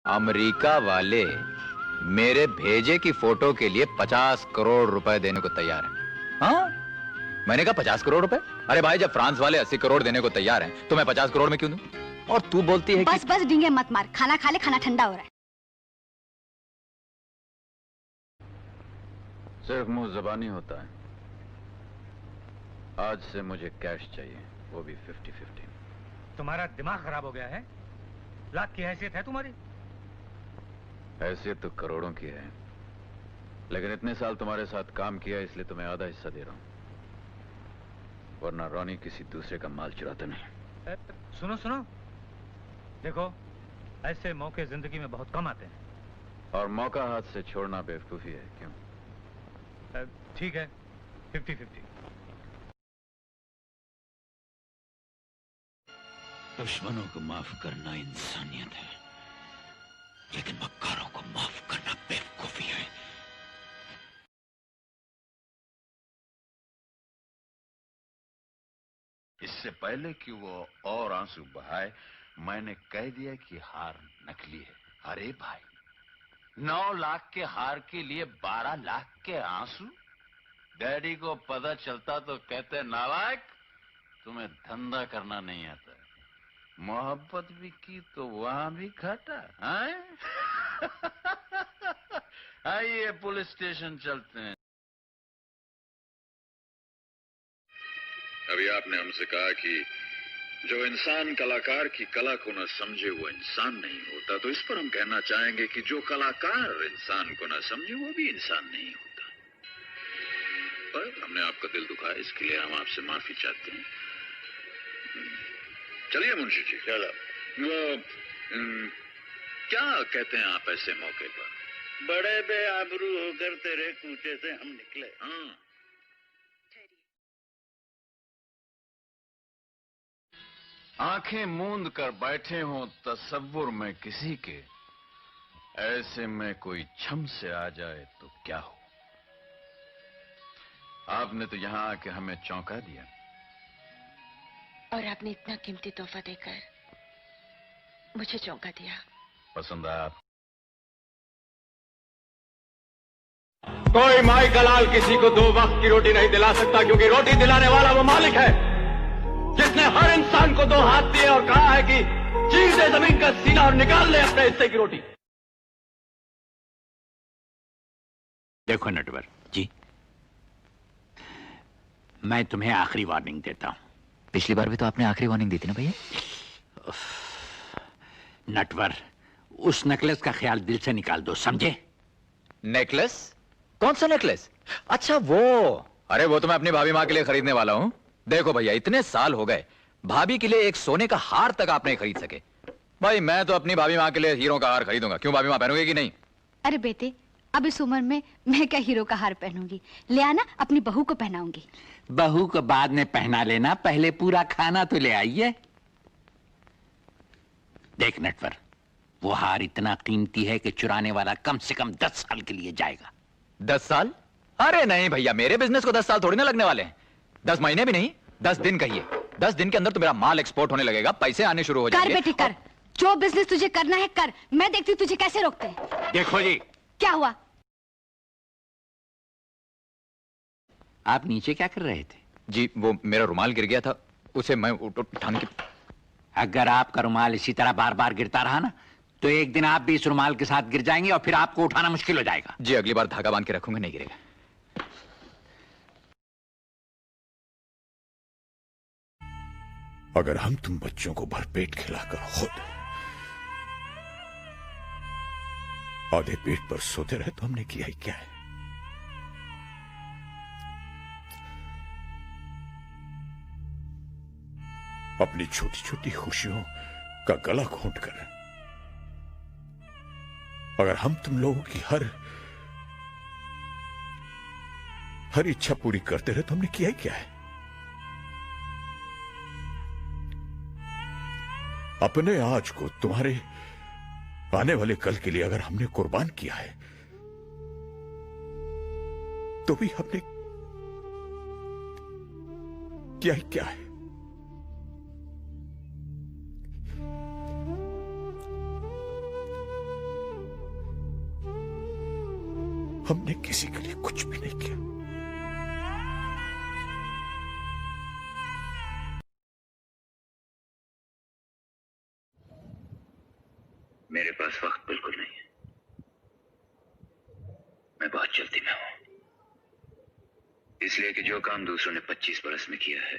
America वाले मेरे भेजे की फोटो के लिए 50 करोड़ रुपए देने को तैयार हैं। हाँ, मैंने कहा 50 करोड़ रुपए? अरे भाई, जब फ्रांस वाले 80 करोड़ देने को तैयार हैं, तो मैं 50 करोड़ में क्यों दूं? और तू बोलती है बस बस डींगे मत मार, खाना खा ले, खाना ठंडा हो रहा है। सिर्फ मुंह जबानी होता है। आज से मुझे कैश चाहिए, वो भी 50-50। तुम्हारा दिमाग खराब हो गया है? लाख की हैसियत है तुम्हारी? हैसियत तो करोड़ों की है, लेकिन इतने साल तुम्हारे साथ काम किया इसलिए तुम्हें आधा हिस्सा दे रहा हूं, वरना रॉनी किसी दूसरे का माल चुराता नहीं। सुनो सुनो, देखो ऐसे मौके जिंदगी में बहुत कम आते हैं। और मौका हाथ से छोड़ना बेवकूफी है, क्यों? ठीक है, 50-50। दुश्मनों को माफ करना इंसानियत है, लेकिन मक्कारों को माफ करना बेवकूफी है। इससे पहले कि वो और आंसू बहाए, मैंने कह दिया कि हार नकली है। अरे भाई, 9 लाख के हार के लिए 12 लाख के आंसू? डैडी को पता चलता तो कहते नालायक, तुम्हें धंधा करना नहीं आता। मोहब्बत भी की तो वहां भी घाटा। आइए पुलिस स्टेशन चलते हैं। अभी आपने हमसे कहा कि जो इंसान कलाकार की कला को न समझे वो इंसान नहीं होता, तो इस पर हम कहना चाहेंगे कि जो कलाकार इंसान को न समझे वो भी इंसान नहीं होता। पर हमने आपका दिल दुखाया, इसके लिए हम आपसे माफी चाहते हैं। चलिए मुंशी जी, चलो। वो क्या कहते हैं आप ऐसे मौके पर? बड़े बेआबरू होकर तेरे कूचे से हम निकले। हाँ, आंखें मूंद कर बैठे हों तसव्वुर में किसी के, ऐसे में कोई छम से आ जाए तो क्या हो। आपने तो यहां आके हमें चौंका दिया। और आपने इतना कीमती तोहफा देकर मुझे चौंका दिया। पसंद आया आप? कोई माई का लाल किसी को 2 वक्त की रोटी नहीं दिला सकता, क्योंकि रोटी दिलाने वाला वो मालिक है जिसने हर इंसान को 2 हाथ दिए और कहा है कि चीर दे जमीन का सीना और निकाल ले अपने हिस्से की रोटी। देखो नटवर जी, मैं तुम्हें आखिरी वार्निंग देता हूं। पिछली बार भी तो आपने आखिरी वार्निंग दी थी ना भैया। नटवर, उस नेकलेस का ख्याल दिल से निकाल दो, समझे? नेकलेस? कौन सा नेकलेस? अच्छा वो। अरे वो तो मैं अपनी भाभी माँ के लिए खरीदने वाला हूँ। देखो भैया, इतने साल हो गए, भाभी के लिए एक सोने का हार तक आप नहीं खरीद सके। भाई मैं तो अपनी भाभी माँ के लिए हीरो का हार खरीदूंगा। क्यों, भाभी माँ पहनोगे कि नहीं? अरे बेटे, अब इस उम्र में मैं क्या हीरो का हार पहनूंगी? ले आना, अपनी बहू को पहनाऊंगी। बहू को बाद में पहना लेना, पहले पूरा खाना तो ले आइए। देख नटवर, वो हार इतना कीमती है कि चुराने वाला कम से कम 10 साल के लिए जाएगा। 10 साल? अरे नहीं भैया, मेरे बिजनेस को 10 साल थोड़ी ना लगने वाले हैं। 10 महीने भी नहीं, 10 दिन कहिए। 10 दिन के अंदर तो मेरा माल एक्सपोर्ट होने लगेगा, पैसे आने शुरू हो जाएंगे। कर बेटी कर, जो बिजनेस तुझे करना है कर, मैं देखती हूँ तुझे कैसे रोकते हैं। देखो जी। क्या हुआ? आप नीचे क्या कर रहे थे? जी वो मेरा रुमाल गिर गया था, उसे मैं उठाने की। अगर आपका रुमाल इसी तरह बार बार गिरता रहा ना, तो एक दिन आप भी इस रुमाल के साथ गिर जाएंगे और फिर आपको उठाना मुश्किल हो जाएगा। जी अगली बार धागा बांध के रखूंगा, नहीं गिरेगा। अगर हम तुम बच्चों को भरपेट खिलाकर खुद आधे पेट पर सोते रहे तो हमने किया ही क्या है? अपनी छोटी छोटी खुशियों का गला घोंट कर अगर हम तुम लोगों की हर इच्छा पूरी करते रहे तो हमने किया ही क्या है? अपने आज को तुम्हारे आने वाले कल के लिए अगर हमने कुर्बान किया है तो भी हमने किया ही क्या है? हमने किसी के लिए कुछ भी नहीं किया। मेरे पास वक्त बिल्कुल नहीं है। मैं बहुत जल्दी में हूं, इसलिए कि जो काम दूसरों ने 25 बरस में किया है,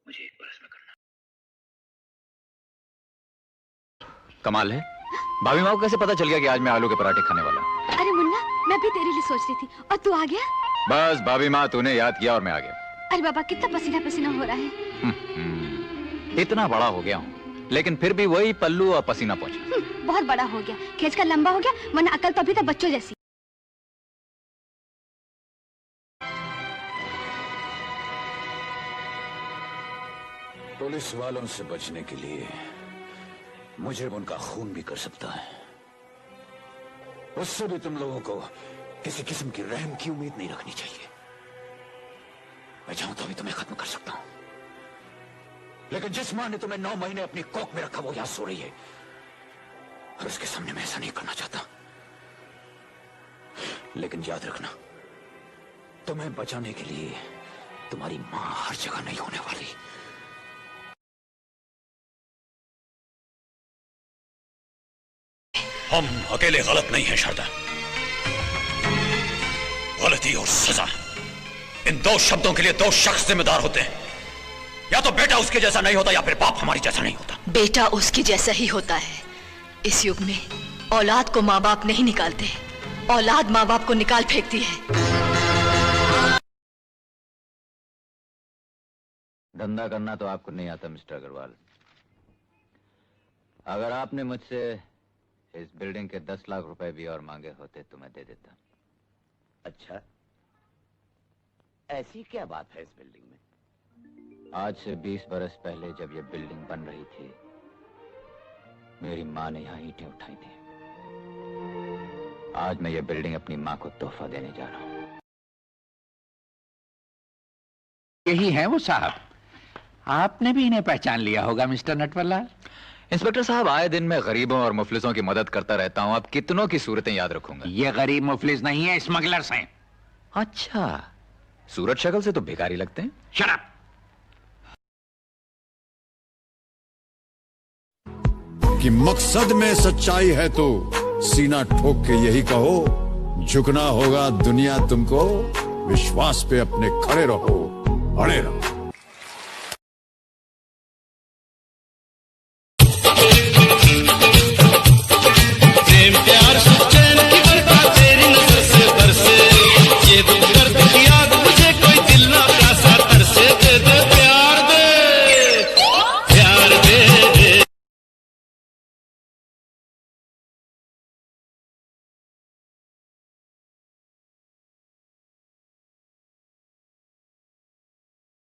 मुझे 1 बरस में करना। कमाल है, भाभी माँ को कैसे पता चल गया कि आज मैं आलू के पराठे खाने वाला हूँ? अरे मुन्ना, मैं भी तेरे लिए सोच रही थी और तू आ गया। बस भाभी माँ, तूने याद किया और मैं आ गया। अरे बाबा, कितना पसीना पसीना हो रहा है। इतना बड़ा हो गया हूँ, लेकिन फिर भी वही पल्लू और पसीना पहुंचा। बहुत बड़ा हो गया, खींच कर लंबा हो गया, वरना अकल तो अभी तक बच्चों जैसी। पुलिस वालों से बचने के लिए मुजरिम उनका खून भी कर सकता है। उससे भी तुम लोगों को किसी किस्म की रहम की उम्मीद नहीं रखनी चाहिए। मैं चाहूं तो भी तुम्हें खत्म कर सकता हूं, लेकिन जिस मां ने तुम्हें 9 महीने अपनी कोख में रखा वो यहां सो रही है, और उसके सामने मैं ऐसा नहीं करना चाहता। लेकिन याद रखना, तुम्हें बचाने के लिए तुम्हारी मां हर जगह नहीं होने वाली। हम अकेले गलत नहीं हैं शारदा। गलती और सजा, इन 2 शब्दों के लिए 2 शख्स जिम्मेदार होते हैं। या तो बेटा उसके जैसा नहीं होता, या फिर बाप हमारी जैसा नहीं होता। बेटा उसकी जैसा ही होता है। इस युग में औलाद को माँ बाप नहीं निकालते, औलाद माँ बाप को निकाल फेंकती है। धंधा करना तो आपको नहीं आता मिस्टर अग्रवाल। अगर आपने मुझसे इस बिल्डिंग के 10 लाख रुपए भी और मांगे होते तो मैं दे देता। अच्छा, ऐसी क्या बात है इस बिल्डिंग में? आज से 20 बरस पहले जब ये बिल्डिंग बन रही थी, मेरी माँ ने यहाँ ईंटें उठाई थी। आज मैं ये बिल्डिंग अपनी माँ को तोहफा देने जा रहा हूँ। यही है वो साहब। आपने भी इन्हें पहचान लिया होगा मिस्टर नटवरलाल। इंस्पेक्टर साहब, आए दिन मैं गरीबों और मुफलिसों की मदद करता रहता हूँ। अब कितनों की सूरतें याद रखूंगा। ये गरीब मुफलिस नहीं है, स्मगलर्स हैं। अच्छा, सूरत शक्ल से तो भिखारी लगते हैं। Shut up. कि मकसद में सच्चाई है तो सीना ठोक के यही कहो, झुकना होगा दुनिया तुमको, विश्वास पे अपने खड़े रहो, अड़े रहो।